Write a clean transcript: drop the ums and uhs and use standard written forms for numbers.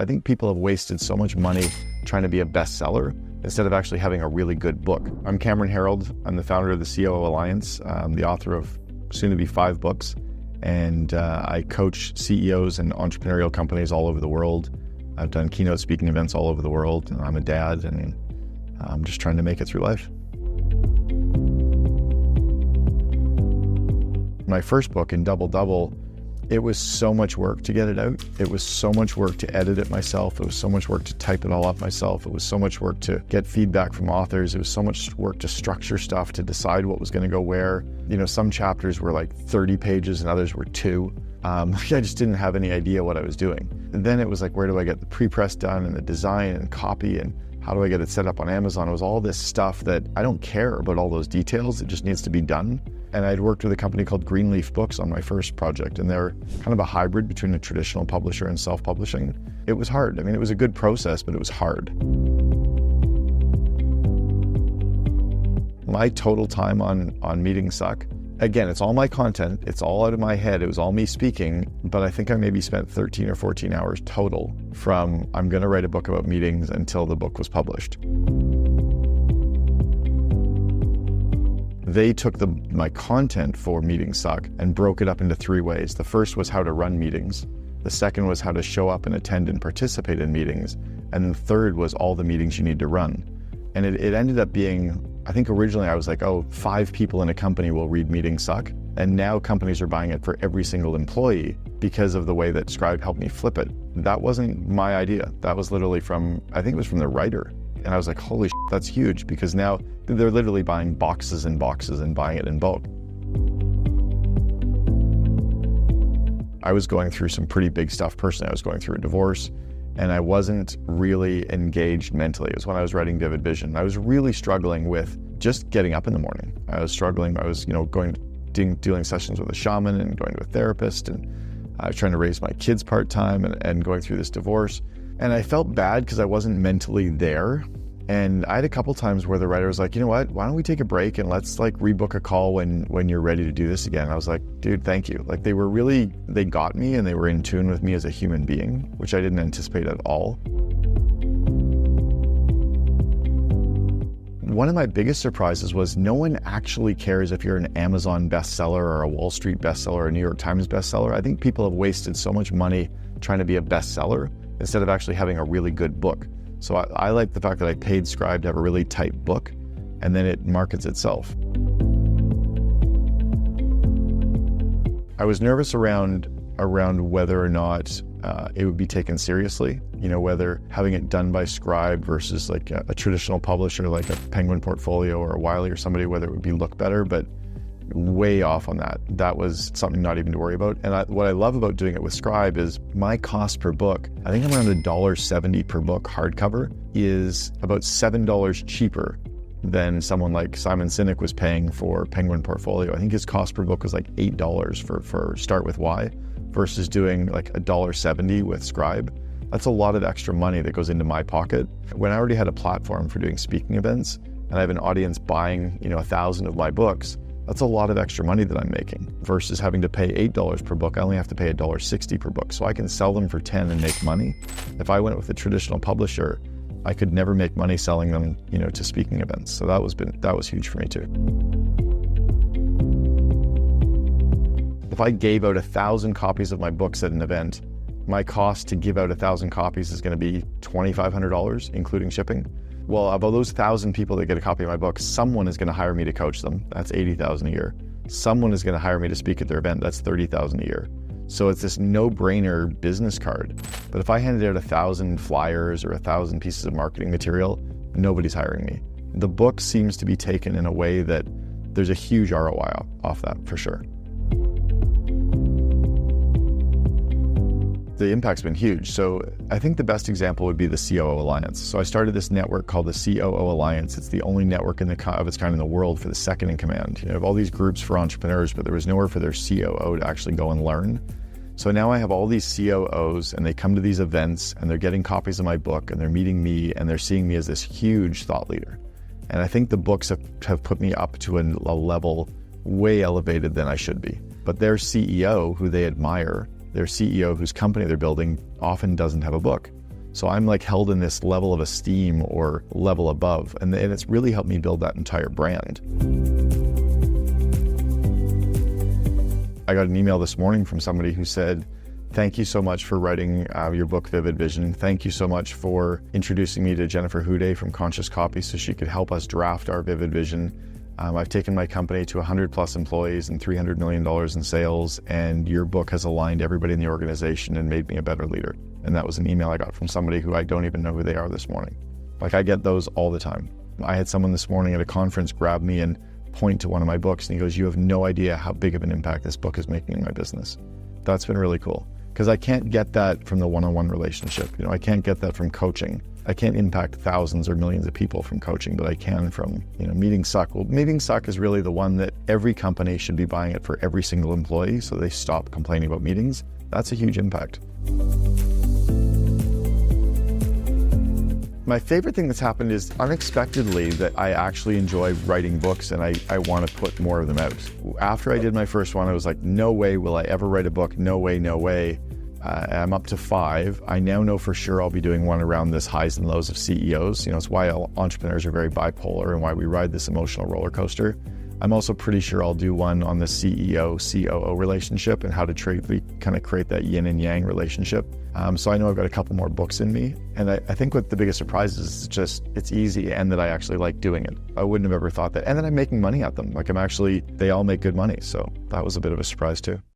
I think people have wasted so much money trying to be a bestseller instead of actually having a really good book. I'm Cameron Herold. I'm the founder of the COO Alliance. I'm the author of soon to be 5 books. And I coach CEOs and entrepreneurial companies all over the world. I've done keynote speaking events all over the world. I'm a dad, and I'm just trying to make it through life. My first book, in Double Double, it was so much work to get it out. It was so much work to edit it myself. It was so much work to type it all up myself. It was so much work to get feedback from authors. It was so much work to structure stuff, to decide what was going to go where. You know, some chapters were like 30 pages and others were 2. I just didn't have any idea what I was doing. And then it was like, where do I get the pre-press done and the design and copy, and how do I get it set up on Amazon? It was all this stuff that I don't care about all those details. It just needs to be done. And I'd worked with a company called Greenleaf Books on my first project, and they're kind of a hybrid between a traditional publisher and self-publishing. It was hard. I mean, it was a good process, but it was hard. My total time on meetings suck. Again, it's all my content. It's all out of my head. It was all me speaking, but I think I maybe spent 13 or 14 hours total from I'm going to write a book about meetings until the book was published. They took my content for Meetings Suck and broke it up into 3 ways. The first was how to run meetings. The second was how to show up and attend and participate in meetings. And the third was all the meetings you need to run. And it ended up being, I think originally I was like, 5 people in a company will read Meetings Suck. And now companies are buying it for every single employee because of the way that Scribe helped me flip it. That wasn't my idea. That was literally I think it was from the writer. And I was like, holy shit, that's huge, because now they're literally buying boxes and boxes and buying it in bulk. I was going through some pretty big stuff personally. I was going through a divorce, and I wasn't really engaged mentally. It was when I was writing Vivid Vision. I was really struggling with just getting up in the morning. I was struggling. I was, doing sessions with a shaman and going to a therapist, and I was trying to raise my kids part-time and going through this divorce. And I felt bad because I wasn't mentally there. And I had a couple times where the writer was like, you know what, why don't we take a break and let's rebook a call when you're ready to do this again. I was like, dude, thank you. They got me, and they were in tune with me as a human being, which I didn't anticipate at all. One of my biggest surprises was no one actually cares if you're an Amazon bestseller or a Wall Street bestseller or a New York Times bestseller. I think people have wasted so much money trying to be a bestseller instead of actually having a really good book. So I like the fact that I paid Scribe to have a really tight book, and then it markets itself. I was nervous around whether or not it would be taken seriously, whether having it done by Scribe versus like a traditional publisher like a Penguin Portfolio or a Wiley or somebody, whether it would look better, but way off on that. That was something not even to worry about. And what I love about doing it with Scribe is my cost per book, I think I'm around $1.70 per book hardcover, is about $7 cheaper than someone like Simon Sinek was paying for Penguin Portfolio. I think his cost per book was like $8 for Start With Why versus doing like $1.70 with Scribe. That's a lot of extra money that goes into my pocket. When I already had a platform for doing speaking events and I have an audience buying 1,000 of my books, that's a lot of extra money that I'm making versus having to pay $8 per book. I only have to pay $1.60 per book. So I can sell them for $10 and make money. If I went with a traditional publisher, I could never make money selling them, to speaking events. So that was huge for me too. If I gave out 1,000 copies of my books at an event, my cost to give out 1,000 copies is going to be $2,500, including shipping. Well, of those 1,000 people that get a copy of my book, someone is going to hire me to coach them. That's $80,000 a year. Someone is going to hire me to speak at their event. That's $30,000 a year. So it's this no-brainer business card. But if I handed out 1,000 flyers or 1,000 pieces of marketing material, nobody's hiring me. The book seems to be taken in a way that there's a huge ROI off that for sure. The impact's been huge. So I think the best example would be the COO Alliance. So I started this network called the COO Alliance. It's the only network of its kind in the world for the second in command. You have all these groups for entrepreneurs, but there was nowhere for their COO to actually go and learn. So now I have all these COOs, and they come to these events, and they're getting copies of my book, and they're meeting me, and they're seeing me as this huge thought leader. And I think the books have put me up to a level way elevated than I should be. But their CEO, who they admire, their CEO whose company they're building, often doesn't have a book. So I'm like held in this level of esteem or level above. And it's really helped me build that entire brand. I got an email this morning from somebody who said, "Thank you so much for writing your book, Vivid Vision. Thank you so much for introducing me to Jennifer Houdet from Conscious Copy so she could help us draft our Vivid Vision. I've taken my company to 100 plus employees and $300 million in sales, and your book has aligned everybody in the organization and made me a better leader." And that was an email I got from somebody who I don't even know who they are this morning. Like, I get those all the time. I had someone this morning at a conference grab me and point to one of my books, and he goes, "You have no idea how big of an impact this book is making in my business." That's been really cool, because I can't get that from the one-on-one relationship. I can't get that from coaching. I can't impact thousands or millions of people from coaching, but I can from, Meeting Suck. Well, Meeting Suck is really the one that every company should be buying it for every single employee so they stop complaining about meetings. That's a huge impact. My favorite thing that's happened is unexpectedly that I actually enjoy writing books, and I want to put more of them out. After I did my first one, I was like, no way will I ever write a book. No way, no way. I'm up to 5. I now know for sure I'll be doing one around this highs and lows of CEOs. It's why entrepreneurs are very bipolar and why we ride this emotional roller coaster. I'm also pretty sure I'll do one on the CEO-COO relationship and how to kind of create that yin and yang relationship. So I know I've got a couple more books in me. And I think what the biggest surprise is just it's easy and that I actually like doing it. I wouldn't have ever thought that. And then I'm making money at them. They all make good money. So that was a bit of a surprise too.